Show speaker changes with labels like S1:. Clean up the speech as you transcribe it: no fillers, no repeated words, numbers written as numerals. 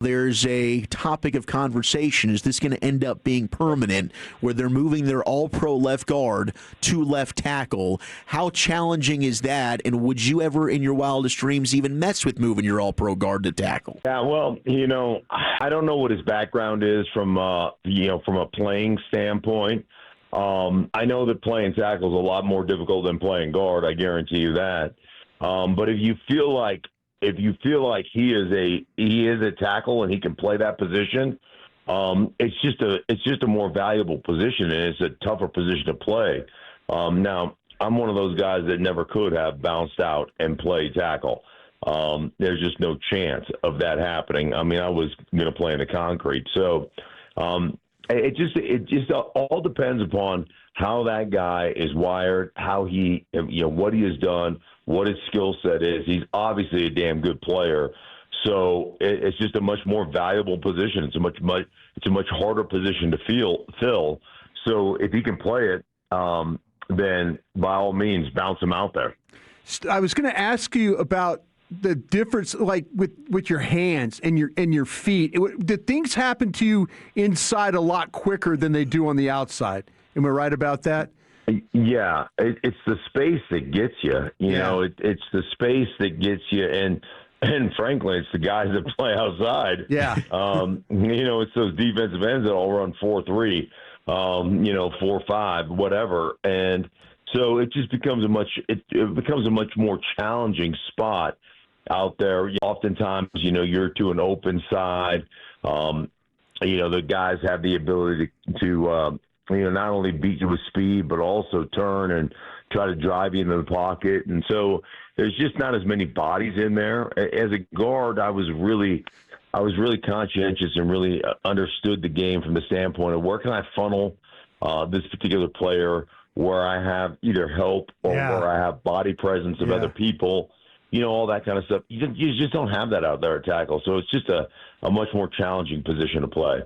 S1: there's a topic of conversation. Is this going to end up being permanent where they're moving their all-pro left guard to left tackle? How challenging is that? And would you ever in your wildest dreams even mess with moving your all-pro guard to tackle?
S2: Yeah, well, I don't know what his background is from a playing standpoint. I know that playing tackle is a lot more difficult than playing guard. I guarantee you that. But if you feel like he is a tackle and he can play that position, it's just a more valuable position and it's a tougher position to play. Now, I'm one of those guys that never could have bounced out and played tackle. There's just no chance of that happening. I mean, I was going to play in the concrete. So it just all depends upon how that guy is wired, how what he has done, what his skill set is. He's obviously a damn good player. So it's just a much more valuable position. It's a much harder position to fill. So if he can play it, then by all means, bounce him out there.
S3: I was going to ask you about the difference, like with your hands and your feet. Did things happen to you inside a lot quicker than they do on the outside? Am I right about that?
S2: Yeah, it's the space that gets you. You know, it's the space that gets you, and frankly, it's the guys that play outside.
S3: Yeah.
S2: It's those defensive ends that all run 4-3, 4-5, whatever, and so it just becomes a much more challenging spot out there. Oftentimes, you're to an open side. The guys have the ability to not only beat you with speed, but also turn and try to drive you into the pocket. And so there's just not as many bodies in there. As a guard, I was really conscientious and really understood the game from the standpoint of where can I funnel this particular player, where I have either help or where I have body presence of other people, all that kind of stuff. You just don't have that out there at tackle. So it's just a much more challenging position to play.